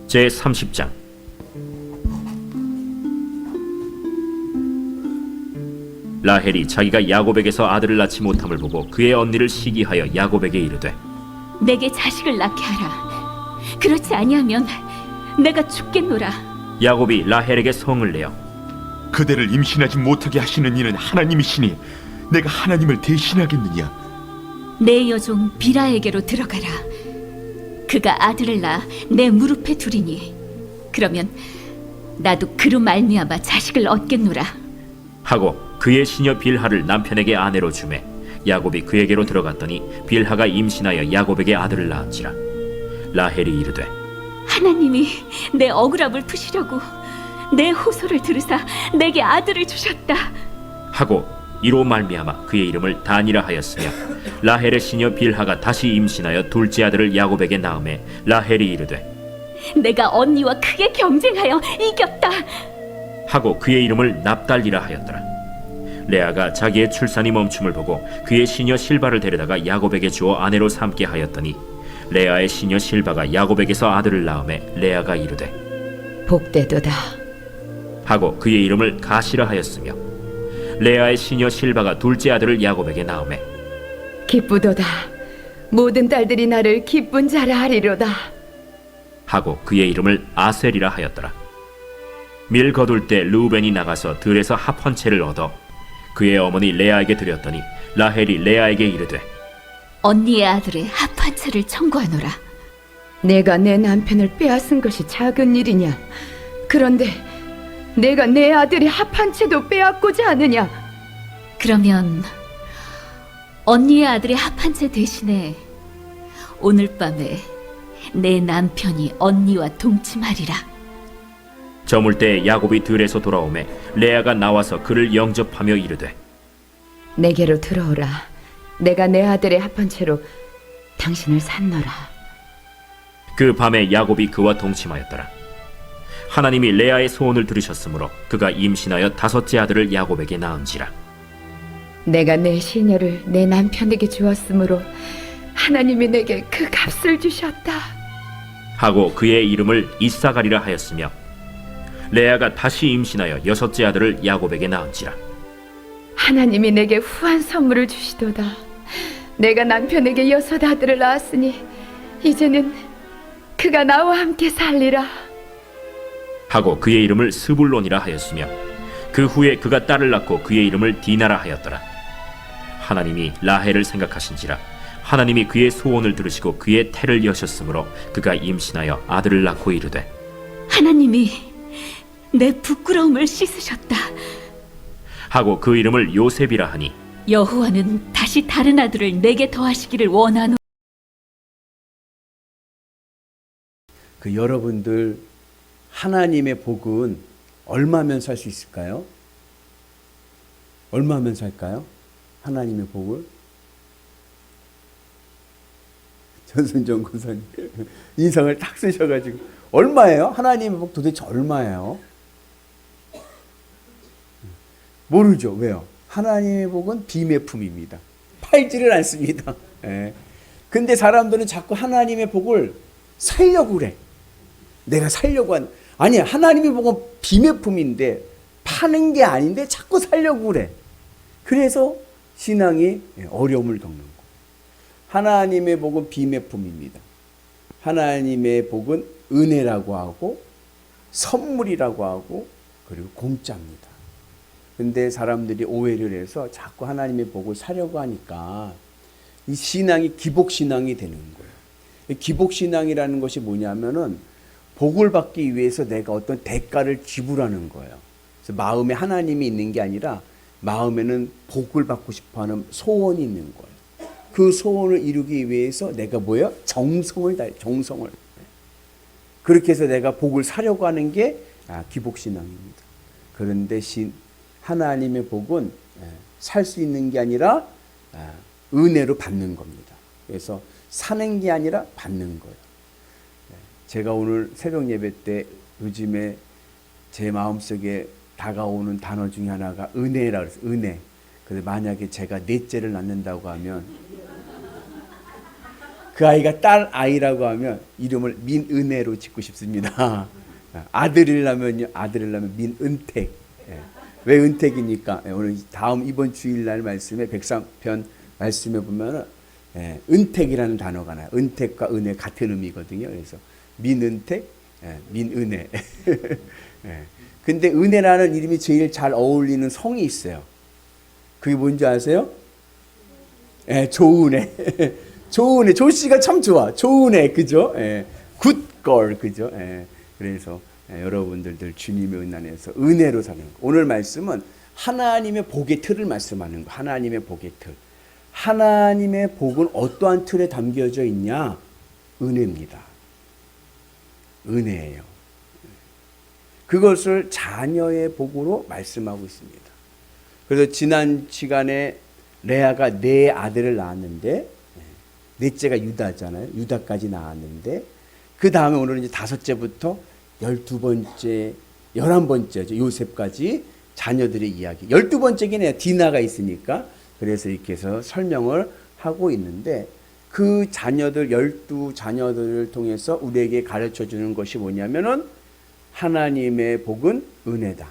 제30장. 라헬이 자기가 야곱에게서 아들을 낳지 못함을 보고 그의 언니를 시기하여 야곱에게 이르되, 내게 자식을 낳게 하라. 그렇지 아니하면 내가 죽겠노라. 야곱이 라헬에게 성을 내어 그대를 임신하지 못하게 하시는 이는 하나님이시니 내가 하나님을 대신하겠느냐? 내 여종 비라에게로 들어가라. 그가 아들을 낳아 내 무릎에 두리니 그러면 나도 그로 말미암아 자식을 얻겠노라. 하고 그의 시녀 빌하를 남편에게 아내로 주매 야곱이 그에게로 들어갔더니 빌하가 임신하여 야곱에게 아들을 낳은지라. 라헬이 이르되, 하나님이 내 억울함을 푸시려고 내 호소를 들으사 내게 아들을 주셨다. 하고 이로 말미암아 그의 이름을 단이라 하였으며, 라헬의 시녀 빌하가 다시 임신하여 둘째 아들을 야곱에게 낳음에 라헬이 이르되, 내가 언니와 크게 경쟁하여 이겼다. 하고 그의 이름을 납달리라 하였더라. 레아가 자기의 출산이 멈춤을 보고 그의 시녀 실바를 데려다가 야곱에게 주어 아내로 삼게 하였더니, 레아의 시녀 실바가 야곱에게서 아들을 낳음에 레아가 이르되, 복되도다. 하고 그의 이름을 가시라 하였으며, 레아의 시녀 실바가 둘째 아들을 야곱에게 낳음에 기쁘도다. 모든 딸들이 나를 기쁜 자라 하리로다. 하고 그의 이름을 아셀이라 하였더라. 밀 거둘 때 르우벤이 나가서 들에서 합 한 채를 얻어 그의 어머니 레아에게 드렸더니, 라헬이 레아에게 이르되, 언니의 아들의 합 한 채를 청구하노라. 내가 내 남편을 빼앗은 것이 작은 일이냐? 그런데 내가 내 아들의 합 한 채도 빼앗고자 하느냐? 그러면 언니의 아들의 합 한 채 대신에 오늘 밤에 내 남편이 언니와 동침하리라. 저물 때 야곱이 들에서 돌아오매 레아가 나와서 그를 영접하며 이르되, 내게로 들어오라. 내가 내 아들의 합 한 채로 당신을 산노라. 그 밤에 야곱이 그와 동침하였더라. 하나님이 레아의 소원을 들으셨으므로 그가 임신하여 다섯째 아들을 야곱에게 낳은지라. 내가 내 시녀를 내 남편에게 주었으므로 하나님이 내게 그 값을 주셨다. 하고 그의 이름을 이사가리라 하였으며, 레아가 다시 임신하여 여섯째 아들을 야곱에게 낳은지라. 하나님이 내게 후한 선물을 주시도다. 내가 남편에게 여섯 아들을 낳았으니 이제는 그가 나와 함께 살리라. 하고 그의 이름을 스불론이라 하였으며, 그 후에 그가 딸을 낳고 그의 이름을 디나라 하였더라. 하나님이 라헬을 생각하신지라 하나님이 그의 소원을 들으시고 그의 태를 여셨으므로 그가 임신하여 아들을 낳고 이르되, 하나님이 내 부끄러움을 씻으셨다. 하고 그 이름을 요셉이라 하니, 여호와는 다시 다른 아들을 내게 더하시기를 원하노. 그 여러분들 하나님의 복은 얼마면 살 수 있을까요? 얼마면 살까요? 하나님의 복을? 전순정 권사님 인상을 딱 쓰셔가지고 얼마예요? 하나님의 복 도대체 얼마예요? 모르죠. 왜요? 하나님의 복은 비매품입니다. 팔지를 않습니다. 예. 근데 사람들은 자꾸 하나님의 복을 살려고 그래. 내가 살려고 아니야. 하나님의 복은 비매품인데 파는 게 아닌데 자꾸 살려고 그래. 그래서 신앙이 어려움을 겪는 거. 하나님의 복은 비매품입니다. 하나님의 복은 은혜라고 하고 선물이라고 하고 그리고 공짜입니다. 근데 사람들이 오해를 해서 자꾸 하나님의 복을 사려고 하니까 이 신앙이 기복신앙이 되는 거예요. 기복신앙이라는 것이 뭐냐면은 복을 받기 위해서 내가 어떤 대가를 지불하는 거예요. 그래서 마음에 하나님이 있는 게 아니라 마음에는 복을 받고 싶어하는 소원이 있는 거예요. 그 소원을 이루기 위해서 내가 뭐예요? 정성을 다해, 정성을. 그렇게 해서 내가 복을 사려고 하는 게 기복신앙입니다. 그런데 하나님의 복은 살 수 있는 게 아니라 은혜로 받는 겁니다. 그래서 사는 게 아니라 받는 거예요. 제가 오늘 새벽 예배 때 요즘에 제 마음속에 다가오는 단어 중에 하나가 은혜라고 그랬어요. 은혜. 근데 만약에 제가 넷째를 낳는다고 하면 그 아이가 딸 아이라고 하면 이름을 민은혜로 짓고 싶습니다. 아들이라면요, 아들이라면 민은택. 예. 왜 은택입니까? 예, 오늘 다음 이번 주일날 말씀에 백삼편 말씀에 보면은 예, 은택이라는 단어가 나요. 은택과 은혜 같은 의미거든요. 그래서 민은택, 예, 민은혜. 예. 근데 은혜라는 이름이 제일 잘 어울리는 성이 있어요. 그게 뭔지 아세요? 예, 조은혜. 조은혜. 조씨가 참 좋아. 조은혜. 그죠? 예, 굿걸. 그죠? 예. 그래서 여러분들 주님의 은혜 안에서 은혜로 사는 거. 오늘 말씀은 하나님의 복의 틀을 말씀하는 거. 하나님의 복의 틀. 하나님의 복은 어떠한 틀에 담겨져 있냐? 은혜입니다. 은혜예요. 그것을 자녀의 복으로 말씀하고 있습니다. 그래서 지난 시간에 레아가 네 아들을 낳았는데 넷째가 유다잖아요. 유다까지 낳았는데 그 다음에 오늘은 이제 5째부터 12번째, 11번째죠. 요셉까지 자녀들의 이야기. 12번째긴 해요. 디나가 있으니까. 그래서 이렇게 해서 설명을 하고 있는데 그 자녀들 12자녀들을 통해서 우리에게 가르쳐 주는 것이 뭐냐면은 하나님의 복은 은혜다.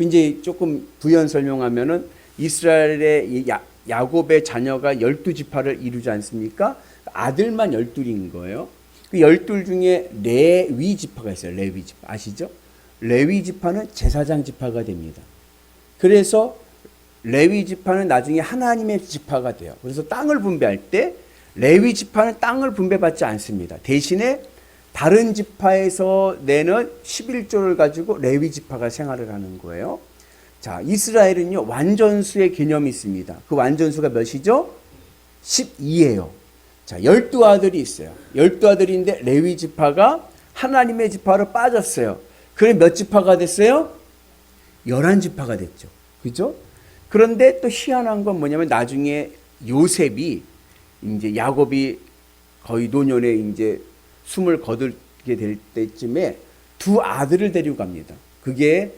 이제 조금 부연 설명하면은 이스라엘의 야곱의 자녀가 12지파를 이루지 않습니까? 아들만 12인 거예요. 그 12 중에 레위 지파가 있어요. 레위 지파. 아시죠? 레위 지파는 제사장 지파가 됩니다. 그래서 레위 지파는 나중에 하나님의 지파가 돼요. 그래서 땅을 분배할 때 레위 지파는 땅을 분배받지 않습니다. 대신에 다른 지파에서 내는 11조를 가지고 레위 지파가 생활을 하는 거예요. 자, 이스라엘은요, 완전수의 개념이 있습니다. 그 완전수가 몇이죠? 12예요. 자, 12아들이 있어요. 12아들인데 레위 지파가 하나님의 지파로 빠졌어요. 그래 몇 지파가 됐어요? 11지파가 됐죠. 그죠? 그런데 또 희한한 건 뭐냐면 나중에 요셉이 이제 야곱이 거의 노년에 이제 숨을 거두게 될 때쯤에 두 아들을 데리고 갑니다. 그게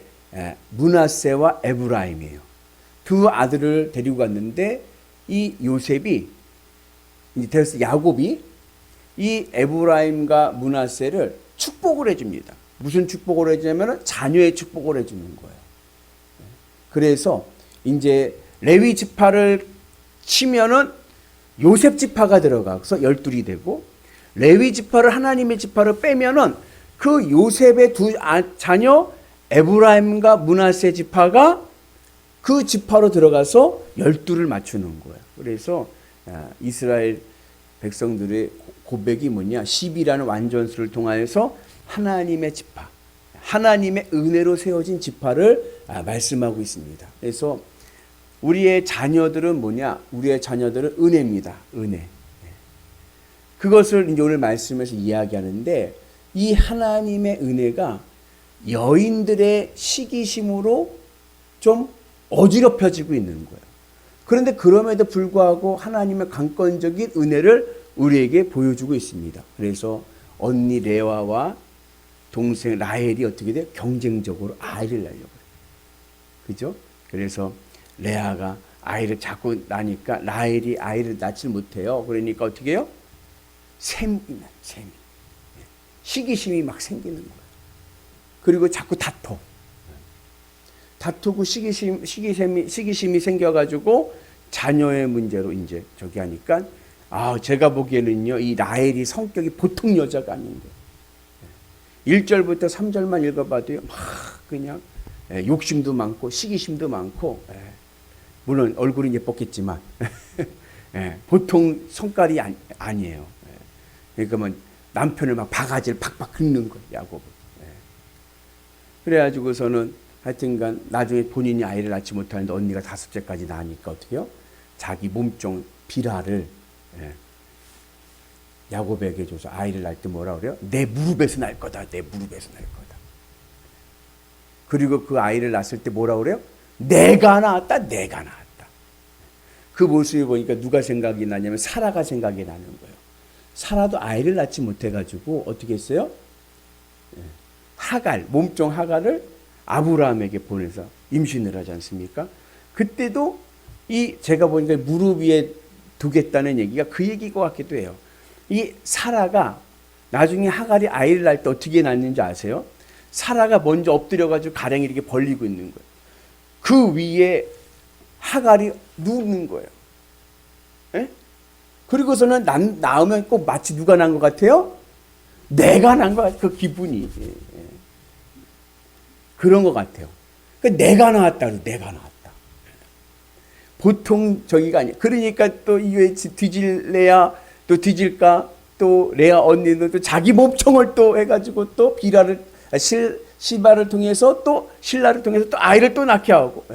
므낫세와 에브라임이에요. 두 아들을 데리고 갔는데 이 요셉이 이제 야곱이 이 에브라임과 므낫세를 축복을 해줍니다. 무슨 축복을 해주냐면 자녀의 축복을 해주는 거예요. 그래서 이제 레위 지파를 치면은 요셉 지파가 들어가서 12이 되고 레위 지파를 하나님의 지파를 빼면은 그 요셉의 두 자녀 에브라임과 므낫세 지파가 그 지파로 들어가서 12를 맞추는 거예요. 그래서 이스라엘 백성들의 고백이 뭐냐? 10이라는 완전수를 통하여서 하나님의 지파, 하나님의 은혜로 세워진 지파를 말씀하고 있습니다. 그래서 우리의 자녀들은 뭐냐? 우리의 자녀들은 은혜입니다. 은혜. 그것을 이제 오늘 말씀에서 이야기하는데 이 하나님의 은혜가 여인들의 시기심으로 좀 어지럽혀지고 있는 거예요. 그런데 그럼에도 불구하고 하나님의 강권적인 은혜를 우리에게 보여주고 있습니다. 그래서 언니 레아와 동생 라헬이 어떻게 돼요? 경쟁적으로 아이를 낳으려고 해요. 그죠? 그래서 레아가 아이를 자꾸 낳으니까 라헬이 아이를 낳지 못해요. 그러니까 어떻게 해요? 셈이. 시기심이 막 생기는 거예요. 그리고 자꾸 다투고 시기심이 생겨가지고 자녀의 문제로 이제 저기 하니까 제가 보기에는요, 이 라헬이 성격이 보통 여자가 아닌 거예요. 1절부터 3절만 읽어봐도요, 막 그냥 욕심도 많고 시기심도 많고, 물론 얼굴은 예뻤겠지만 보통 성깔이 아니에요. 그러니까 뭐 남편을 막 바가지를 팍팍 긁는 거예요, 야곱은. 그래가지고서는 하여튼간 나중에 본인이 아이를 낳지 못하는데 언니가 5째까지 낳으니까 어떻게 해요? 자기 몸종 비라를 야곱에게 줘서 아이를 낳을 때 뭐라 그래요? 내 무릎에서 날 거다. 내 무릎에서 날 거다. 그리고 그 아이를 낳았을 때 뭐라 그래요? 내가 낳았다. 내가 낳았다. 그 모습을 보니까 누가 생각이 나냐면 사라가 생각이 나는 거예요. 사라도 아이를 낳지 못해가지고 어떻게 했어요? 하갈, 몸종 하갈을 아브라함에게 보내서 임신을 하지 않습니까? 그때도 제가 보니까 무릎 위에 두겠다는 얘기가 그 얘기인 것 같기도 해요. 이 사라가 나중에 하갈이 아이를 낳을 때 어떻게 낳는지 아세요? 사라가 먼저 엎드려가지고 가랭이 이렇게 벌리고 있는 거예요. 그 위에 하갈이 눕는 거예요. 예? 그리고서는 낳으면 꼭 마치 누가 낳은 것 같아요? 내가 낳은 것 같아요. 그 기분이. 그런 것 같아요. 그러니까 내가 낳았다. 내가 낳았다. 보통 저기가 아니야. 그러니까 또 이외에 뒤질래야 또 뒤질까 또 레아 언니는 또 자기 몸통을 또 해가지고 또 시바를 통해서 또 신라를 통해서 또 아이를 또 낳게 하고.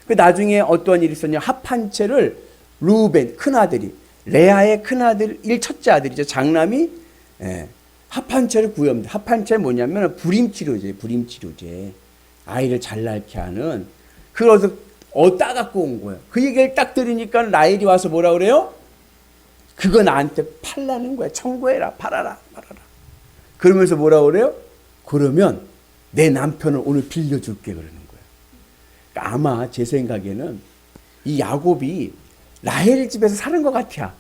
그 나중에 어떠한 일이 있었냐? 합한 채를 루벤 큰 아들이 레아의 큰 아들 첫째 아들이죠. 장남이 합한 채를 구해옵니다. 합한 채 뭐냐면 불임치료제. 아이를 잘 낳게 하는 그래서 따갖고 온 거예요. 그 얘기를 딱 들으니까 라헬이 와서 뭐라 그래요? 그거 나한테 팔라는 거야. 청구해라. 팔아라. 그러면서 뭐라 그래요? 그러면 내 남편을 오늘 빌려줄게 그러는 거예요. 그러니까 아마 제 생각에는 이 야곱이 라헬 집에서 사는 것 같아.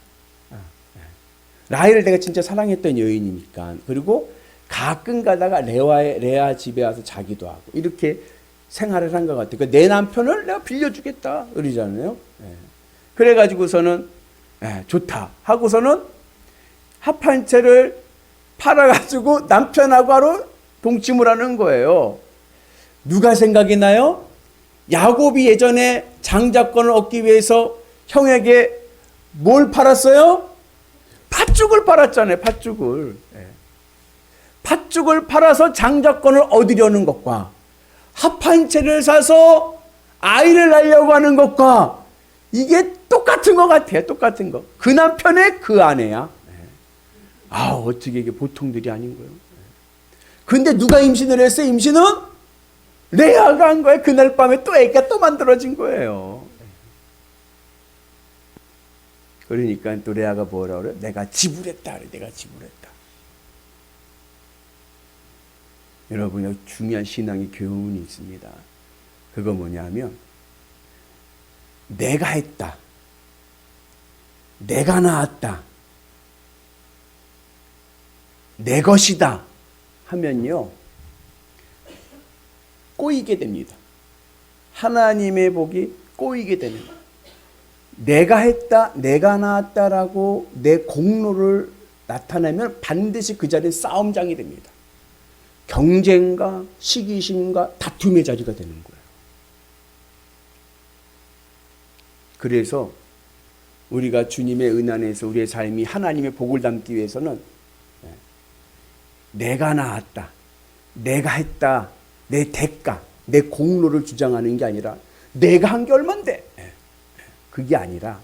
라헬을 내가 진짜 사랑했던 여인이니까. 그리고 가끔 가다가 레아 집에 와서 자기도 하고 이렇게 생활을 한 것 같아요. 그러니까 내 남편을 내가 빌려주겠다 그러잖아요. 그래가지고서는 좋다 하고서는 합한 채를 팔아가지고 남편하고 하루 동침을 하는 거예요. 누가 생각이 나요? 야곱이 예전에 장자권을 얻기 위해서 형에게 뭘 팔았어요? 팥죽을 팔았잖아요. 팥죽을 팔아서 장자권을 얻으려는 것과 합한 채를 사서 아이를 낳으려고 하는 것과 이게 똑같은 것 같아요. 똑같은 거. 그 남편의 그 아내야. 어떻게 이게 보통들이 아닌 거예요. 근데 누가 임신을 했어요? 임신은 레아가 한 거예요. 그날 밤에 또 애가 또 만들어진 거예요. 그러니까 또 레아가 뭐라 그래요? 내가 지불했다. 내가 지불했다. 여러분, 여기 중요한 신앙의 교훈이 있습니다. 그거 뭐냐면 내가 했다. 내가 낳았다. 내 것이다. 하면요. 꼬이게 됩니다. 하나님의 복이 꼬이게 되는 거예요. 내가 했다, 내가 낳았다라고 내 공로를 나타내면 반드시 그 자리는 싸움장이 됩니다. 경쟁과 시기심과 다툼의 자리가 되는 거예요. 그래서 우리가 주님의 은혜 안에서 우리의 삶이 하나님의 복을 담기 위해서는 내가 낳았다, 내가 했다, 내 대가, 내 공로를 주장하는 게 아니라 내가 한 게 얼만데? 그게 아니라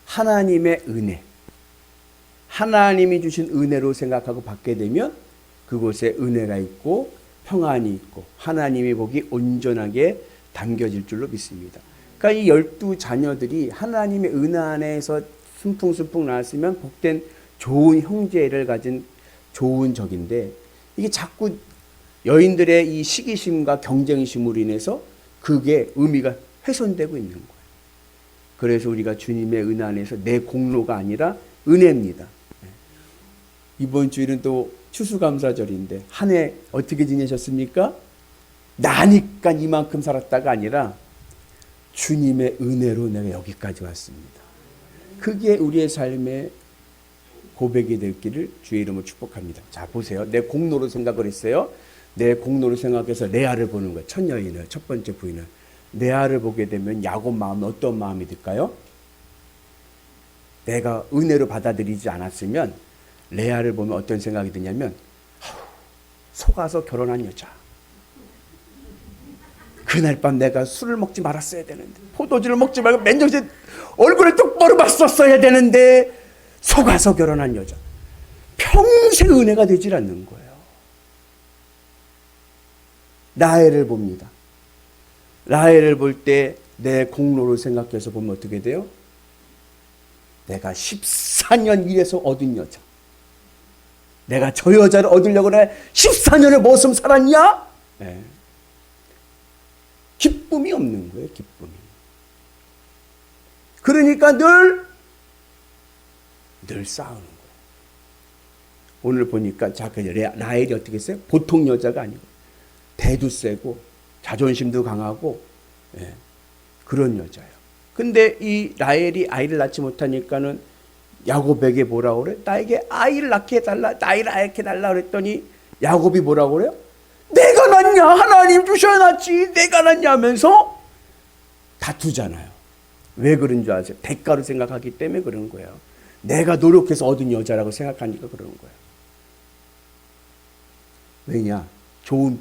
하나님의 은혜, 하나님이 주신 은혜로 생각하고 받게 되면 그곳에 은혜가 있고 평안이 있고 하나님의 복이 온전하게 담겨질 줄로 믿습니다. 그러니까 이 12자녀들이 하나님의 은혜 안에서 순풍순풍 나왔으면 복된 좋은 형제를 가진 좋은 적인데 이게 자꾸 여인들의 이 시기심과 경쟁심으로 인해서 그게 의미가 훼손되고 있는 거예요. 그래서 우리가 주님의 은혜 안에서 내 공로가 아니라 은혜입니다. 이번 주일은 또 추수감사절인데 한 해 어떻게 지내셨습니까? 나니까 이만큼 살았다가 아니라 주님의 은혜로 내가 여기까지 왔습니다. 그게 우리의 삶의 고백이 될 길을 주의 이름으로 축복합니다. 자, 보세요. 내 공로로 생각을 했어요. 내 공로로 생각해서 레아를 보는 거예요. 첫 여인을, 첫 번째 부인을. 레아를 보게 되면 야곱 마음은 어떤 마음이 들까요? 내가 은혜로 받아들이지 않았으면 레아를 보면 어떤 생각이 드냐면 속아서 결혼한 여자. 그날 밤 내가 술을 먹지 말았어야 되는데 포도주를 먹지 말고 맨정신 얼굴에 똑바로 봤었어야 되는데 속아서 결혼한 여자. 평생 은혜가 되질 않는 거예요. 라헬을 봅니다. 라헬을 볼 때 내 공로를 생각해서 보면 어떻게 돼요? 내가 14년 일해서 얻은 여자. 내가 저 여자를 얻으려고 내가 14년을 무슨 살았냐? 네. 기쁨이 없는 거예요. 기쁨이. 그러니까 늘 늘 싸우는 거예요. 오늘 보니까 라헬이 어떻게 했어요? 보통 여자가 아니고 대도 세고 자존심도 강하고 그런 여자예요. 근데 이 라헬이 아이를 낳지 못하니까는 야곱에게 뭐라고 그래? 나에게 아이를 낳게 해달라, 아이를 낳게 해달라 그랬더니 야곱이 뭐라고 그래요? 내가 낳냐? 하나님 주셔야 낳지. 내가 낳냐 하면서 다투잖아요. 왜 그런 줄 아세요? 대가로 생각하기 때문에 그런 거예요. 내가 노력해서 얻은 여자라고 생각하니까 그러는 거예요. 왜냐? 좋은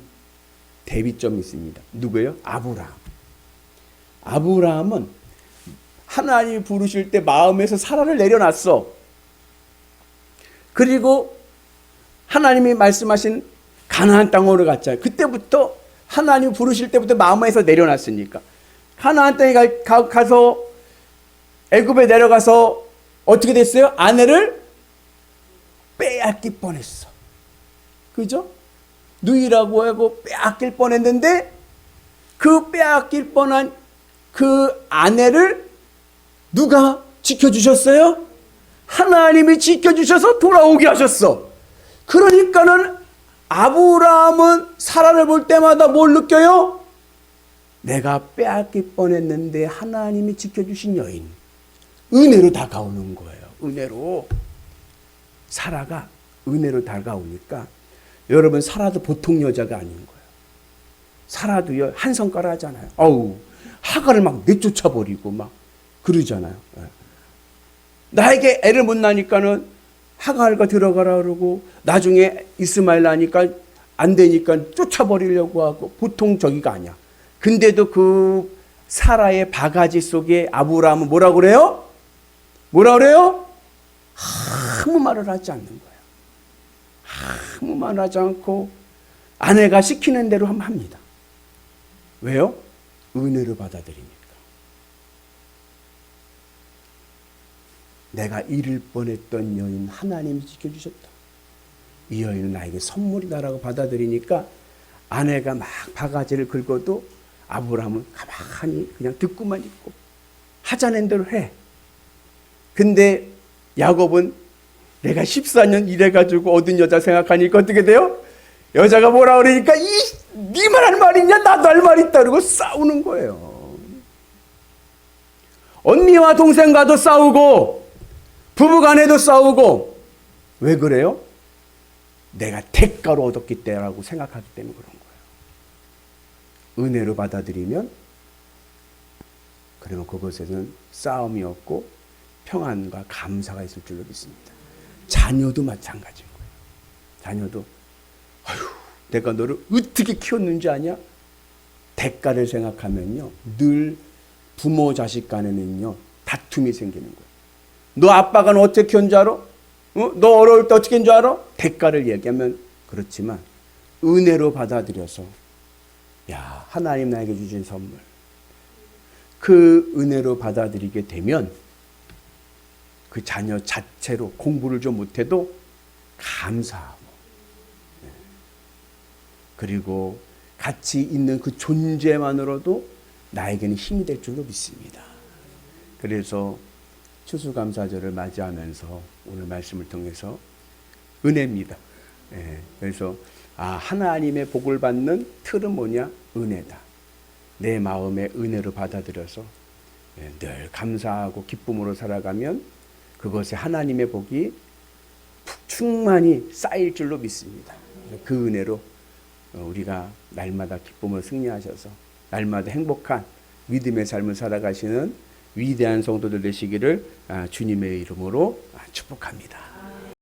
대비점이 있습니다. 누구예요? 아브라함. 아브라함은 하나님이 부르실 때 마음에서 사라를 내려놨어. 그리고 하나님이 말씀하신 가나안 땅으로 갔잖아요. 그때부터 하나님이 부르실 때부터 마음에서 내려놨으니까. 가나안 땅에 가서 애굽에 내려가서 어떻게 됐어요? 아내를 빼앗길 뻔했어. 그죠? 누이라고 하고 빼앗길 뻔했는데 그 빼앗길 뻔한 그 아내를 누가 지켜주셨어요? 하나님이 지켜주셔서 돌아오게 하셨어. 그러니까는 아브라함은 사라를 볼 때마다 뭘 느껴요? 내가 빼앗길 뻔했는데 하나님이 지켜주신 여인. 은혜로 다가오는 거예요. 은혜로. 사라가 은혜로 다가오니까 여러분, 사라도 보통 여자가 아닌 거예요. 사라도요, 한 성깔 하잖아요. 어우, 하갈을 막 내쫓아버리고 막 그러잖아요. 나에게 애를 못 낳으니까는 하갈과 들어가라 그러고 나중에 이스마엘 낳으니까 안 되니까 쫓아버리려고 하고 보통 저기가 아니야. 근데도 그 사라의 바가지 속에 아브라함은 뭐라고 그래요? 뭐라 그래요? 아무 말을 하지 않는 거예요. 아무 말 하지 않고 아내가 시키는 대로 합니다. 왜요? 은혜로 받아들이니까. 내가 잃을 뻔했던 여인 하나님이 지켜주셨다. 이 여인은 나에게 선물이다라고 받아들이니까 아내가 막 바가지를 긁어도 아브라함은 가만히 그냥 듣고만 있고 하자는 대로 해. 근데 야곱은 내가 14년 일해가지고 얻은 여자 생각하니까 어떻게 돼요? 여자가 뭐라 그러니까 니만 할 말이냐 나도 할 말 있다 그러고 싸우는 거예요. 언니와 동생과도 싸우고 부부간에도 싸우고. 왜 그래요? 내가 대가로 얻었기 때문이라고 생각하기 때문에 그런 거예요. 은혜로 받아들이면 그러면 그것에는 싸움이 없고 평안과 감사가 있을 줄로 믿습니다. 자녀도 마찬가지인 거예요. 자녀도 아휴, 내가 너를 어떻게 키웠는지 아냐? 대가를 생각하면요, 늘 부모 자식 간에는요 다툼이 생기는 거예요. 너 아빠가 너 어떻게 키운 줄 알아? 너 어려울 때 어떻게 한 줄 알아? 대가를 얘기하면 그렇지만 은혜로 받아들여서 야, 하나님 나에게 주신 선물, 그 은혜로 받아들이게 되면 그 자녀 자체로 공부를 좀 못해도 감사하고, 그리고 같이 있는 그 존재만으로도 나에게는 힘이 될 줄로 믿습니다. 그래서 추수감사절을 맞이하면서 오늘 말씀을 통해서 은혜입니다. 그래서 하나님의 복을 받는 틀은 뭐냐? 은혜다. 내 마음에 은혜로 받아들여서 늘 감사하고 기쁨으로 살아가면 그것에 하나님의 복이 충만히 쌓일 줄로 믿습니다. 그 은혜로 우리가 날마다 기쁨을 승리하셔서 날마다 행복한 믿음의 삶을 살아가시는 위대한 성도들 되시기를 주님의 이름으로 축복합니다.